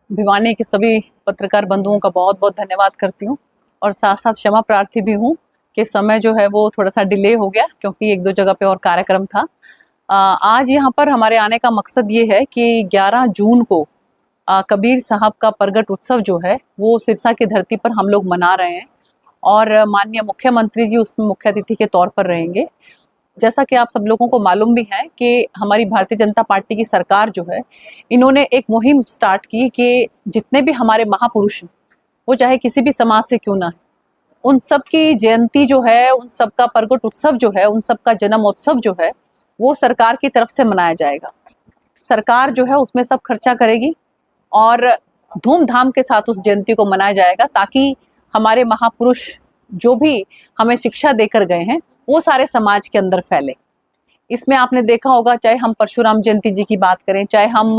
भिवानी के सभी पत्रकार बंधुओं का बहुत बहुत धन्यवाद करती हूँ और साथ साथ क्षमा प्रार्थी भी हूँ कि समय जो है वो थोड़ा सा डिले हो गया क्योंकि एक दो जगह पे और कार्यक्रम था। आज यहाँ पर हमारे आने का मकसद ये है कि 11 जून को कबीर साहब का प्रगट उत्सव जो है वो सिरसा की धरती पर हम लोग मना रहे हैं और माननीय मुख्यमंत्री जी उसमें मुख्य अतिथि के तौर पर रहेंगे। जैसा कि आप सब लोगों को मालूम भी है कि हमारी भारतीय जनता पार्टी की सरकार जो है इन्होंने एक मुहिम स्टार्ट की कि जितने भी हमारे महापुरुष हैं वो चाहे किसी भी समाज से क्यों ना है, उन सब की जयंती जो है, उन सब का प्रगट उत्सव जो है, उन सब का जन्मोत्सव जो है वो सरकार की तरफ से मनाया जाएगा। सरकार जो है उसमें सब खर्चा करेगी और धूमधाम के साथ उस जयंती को मनाया जाएगा ताकि हमारे महापुरुष जो भी हमें शिक्षा देकर गए हैं वो सारे समाज के अंदर फैले। इसमें आपने देखा होगा, चाहे हम परशुराम जयंती जी की बात करें, चाहे हम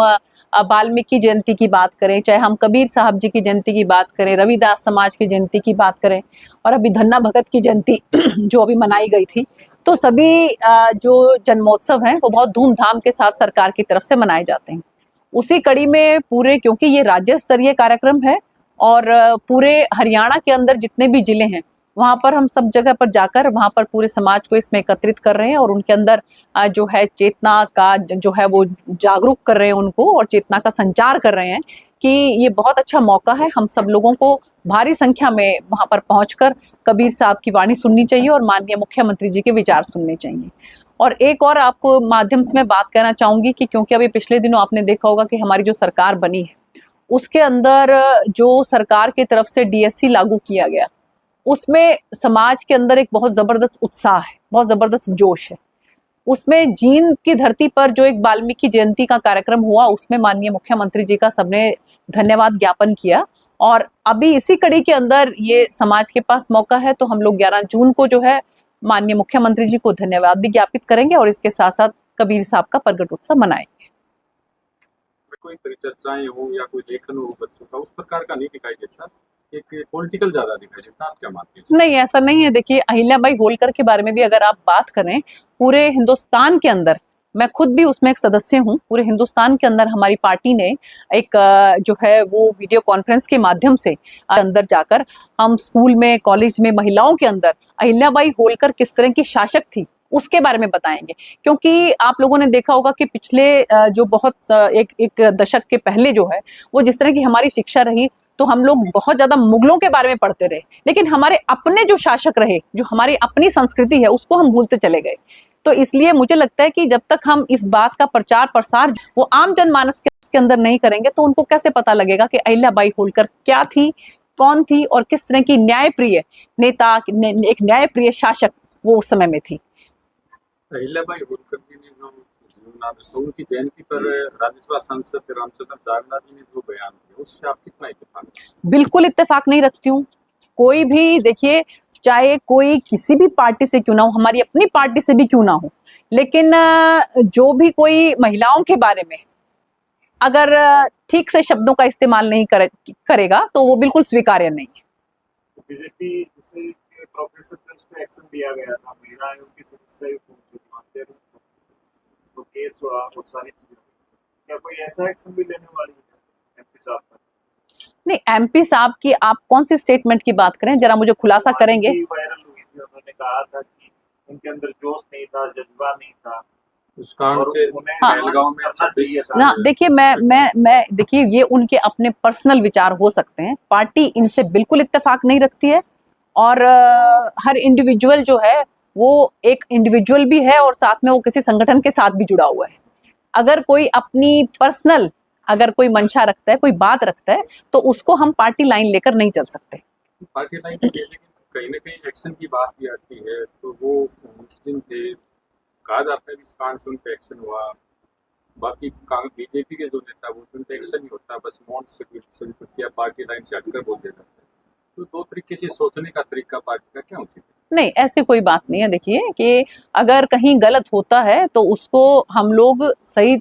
वाल्मीकि जयंती की बात करें, चाहे हम कबीर साहब जी की जयंती की बात करें, रविदास समाज की जयंती की बात करें और अभी धन्ना भगत की जयंती जो अभी मनाई गई थी, तो सभी जो जन्मोत्सव हैं वो बहुत धूमधाम के साथ सरकार की तरफ से मनाए जाते हैं। उसी कड़ी में पूरे, क्योंकि ये राज्य स्तरीय कार्यक्रम है और पूरे हरियाणा के अंदर जितने भी जिले हैं वहाँ पर हम सब जगह पर जाकर वहाँ पर पूरे समाज को इसमें एकत्रित कर रहे हैं और उनके अंदर जो है चेतना का जो है वो जागरूक कर रहे हैं उनको और चेतना का संचार कर रहे हैं कि ये बहुत अच्छा मौका है। हम सब लोगों को भारी संख्या में वहाँ पर पहुंचकर कबीर साहब की वाणी सुननी चाहिए और माननीय मुख्यमंत्री जी के विचार सुनने चाहिए। और एक और आपको माध्यम से मैं बात कहना चाहूंगी कि क्योंकि अभी पिछले दिनों आपने देखा होगा कि हमारी जो सरकार बनी है उसके अंदर जो सरकार की तरफ से डीएससी लागू किया गया, उसमें समाज के अंदर एक बहुत जबरदस्त उत्साह है, बहुत जबरदस्त जोश है। उसमें जींद की धरती पर जो एक वाल्मीकि जयंती का कार्यक्रम हुआ उसमें माननीय मुख्यमंत्री जी का सबने धन्यवाद ज्ञापन किया और अभी इसी कड़ी के अंदर ये समाज के पास मौका है तो हम लोग 11 जून को जो है माननीय मुख्यमंत्री जी को धन्यवाद भी ज्ञापित करेंगे और इसके साथ साथ कबीर साहब का प्रगट उत्सव मनाएंगे। कोई परिचर्चाएं हो या कोई लेखन हो बच्चों का, उस प्रकार का नहीं दिखाई देता, एक पॉलिटिकल ज्यादा दिखाई देता, आप क्या मानते हैं? नहीं, ऐसा नहीं है। देखिए, अहिल्याबाई होलकर के बारे में भी अगर आप बात करें, पूरे हिंदुस्तान के अंदर, मैं खुद भी उसमें एक सदस्य हूँ, पूरे हिंदुस्तान के अंदर हमारी पार्टी ने एक जो है वो वीडियो कॉन्फ्रेंस के माध्यम से अंदर जाकर हम स्कूल में, कॉलेज में महिलाओं के अंदर अहिल्याबाई होलकर किस तरह की शासक थी उसके बारे में बताएंगे। क्योंकि आप लोगों ने देखा होगा कि पिछले जो बहुत एक दशक के पहले जो है वो जिस तरह की हमारी शिक्षा रही तो हम लोग बहुत ज्यादा मुगलों के बारे में पढ़ते रहे, लेकिन हमारे अपने जो शासक रहे, जो हमारी अपनी संस्कृति है उसको हम भूलते चले गए। तो इसलिए मुझे लगता है कि जब तक हम इस बात का प्रचार प्रसार वो आम जनमानस के अंदर नहीं करेंगे तो उनको कैसे पता लगेगा कि अहिल्याबाई होलकर क्या थी, कौन थी और किस तरह की न्यायप्रिय नेता, एक न्यायप्रिय शासक वो उस समय में थी। अहिल्याबाई होलकर जी ने जो जीवनादर्श, उनकी जयंती पर राज्यसभा सांसद रामचंद्र जागला जी ने जो बयान दिया, उससे आप कितना इत्तेफाक? बिल्कुल इत्तेफाक नहीं रखती हूँ। कोई भी, देखिए, चाहे कोई किसी भी पार्टी से क्यों ना हो, हमारी अपनी पार्टी से भी क्यों ना हो, लेकिन जो भी कोई महिलाओं के बारे में अगर ठीक से शब्दों का इस्तेमाल नहीं करेगा तो वो बिल्कुल स्वीकार्य नहीं है। बीजेपी जिसे प्रोफेसर पे उस पे एक्शन लिया गया था, महिला आयोग के सदस्य तो केस हुआ और सारी चीजें, क्या कोई ऐसा एक्शन भी लेने वाली है एमपी साहब पर? नहीं, एमपी साहब की आप कौन सी स्टेटमेंट की बात करें, जरा मुझे खुलासा करेंगे। वायरल हुई थी, उन्होंने कहा था कि उनके अंदर जोश नहीं था, जज्बा नहीं था, उस कारण से बेलगांव में अच्छा चाहिए था। ना, देखिए, मैं देखिए, ये उनके अपने पर्सनल विचार हो सकते हैं, पार्टी इनसे बिल्कुल इत्तेफाक नहीं रखती है और हर इंडिविजुअल जो है वो एक इंडिविजुअल भी है और साथ में वो किसी संगठन के साथ भी जुड़ा हुआ है। अगर कोई अपनी पर्सनल अगर कोई मंशा रखता है, कोई बात रखता है, तो उसको हम पार्टी लाइन लेकर नहीं चल सकते। पार्टी लाइन के लिए, लेकिन कहीं ना कहीं एक्शन की बात भी आती है, तो वो मुस्लिम थे, कहा जाता है कि इस कारण से उन पे एक्शन हुआ। बाकी बीजेपी के जो नेता वो उन पे एक्शन नहीं होता, बस मौन से पार्टी लाइन से हटकर बोल देता है। तो दो तरीके से सोचने का तरीका पार्टी का क्या उचित है? नहीं, ऐसी कोई बात नहीं है। देखिए कि अगर कहीं गलत होता है तो उसको हम लोग सही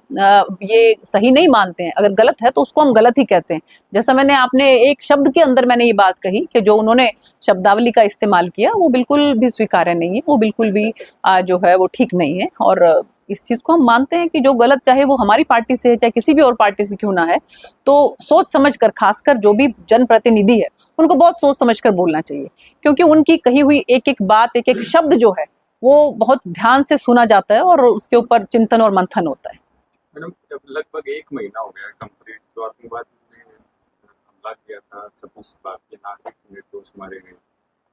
ये सही नहीं मानते हैं। अगर गलत है तो उसको हम गलत ही कहते हैं। जैसा आपने एक शब्द के अंदर मैंने ये बात कही कि जो उन्होंने शब्दावली का इस्तेमाल किया वो बिल्कुल भी स्वीकार्य नहीं है, वो बिल्कुल भी जो है वो ठीक नहीं है और इस चीज को हम मानते हैं कि जो गलत, चाहे वो हमारी पार्टी से है चाहे किसी भी और पार्टी से क्यों ना है, तो सोच समझकर, खासकर जो भी जनप्रतिनिधि है उनको बहुत सोच समझकर बोलना चाहिए, क्योंकि उनकी कही हुई एक एक बात, एक एक शब्द जो है वो बहुत ध्यान से सुना जाता है और उसके ऊपर चिंतन और मंथन होता है। मैडम, जब लगभग 1 महीना हो गया कंप्लीट, जो आतंकवादी ने हमला किया था, 26 भारतीय नागरिक निर्दोष मारे गए,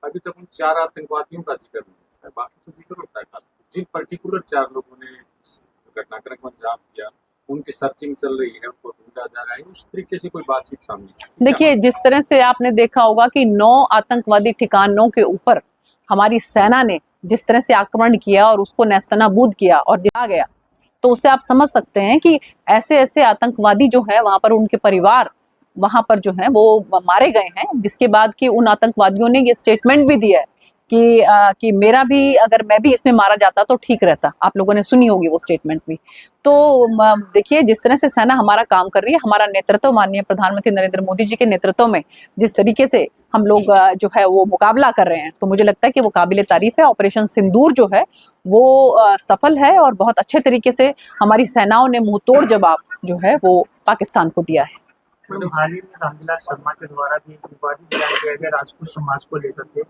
अभी तक उन 4 आतंकवादियों का जिक्र नहीं है, बाकी तो जिक्र होता है। जिन पर्टिकुलर 4 लोगों ने इस घटनाक्रम को अंजाम दिया, उनकी सर्चिंग चल रही है, उनको ढूंढा जा रहा है, उस तरीके से कोई बातचीत सामने नहीं आई। देखिए, जिस तरह से आपने देखा होगा कि 9 आतंकवादी ठिकानों के ऊपर हमारी सेना ने जिस तरह से आक्रमण किया और उसको नेस्तनाबूद किया और दिया गया, तो उससे आप समझ सकते हैं कि ऐसे ऐसे आतंकवादी जो है वहां पर, उनके परिवार वहां पर जो है वो मारे गए हैं, जिसके बाद कि उन आतंकवादियों ने ये स्टेटमेंट भी दिया है कि मेरा भी, अगर मैं भी इसमें मारा जाता तो ठीक रहता। आप लोगों ने सुनी होगी वो स्टेटमेंट भी। तो देखिए, जिस तरह से सेना हमारा काम कर रही है, हमारा नेतृत्व माननीय प्रधानमंत्री नरेंद्र मोदी जी के नेतृत्व में जिस तरीके से हम लोग जो है वो मुकाबला कर रहे हैं, तो मुझे लगता है कि वो काबिले तारीफ है। ऑपरेशन सिंदूर जो है वो सफल है और बहुत अच्छे तरीके से हमारी सेनाओं ने मुंहतोड़ जवाब जो है वो पाकिस्तान को दिया है। मैडम, हाल ही में रामविलास शर्मा के द्वारा भी विवादित बयान किया गया राजपूत समाज को लेकर के।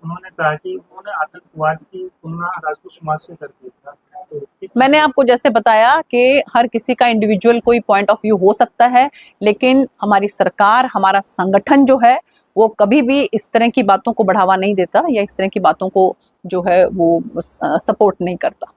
उन्होंने कहा कि उन्होंने आतंकवाद की तुलना राजपूत समाज से कर दी था। तो मैंने आपको जैसे बताया कि हर किसी का इंडिविजुअल कोई पॉइंट ऑफ व्यू हो सकता है, लेकिन हमारी सरकार, हमारा संगठन जो है वो कभी भी इस तरह की बातों को बढ़ावा नहीं देता या इस तरह की बातों को जो है वो सपोर्ट नहीं करता।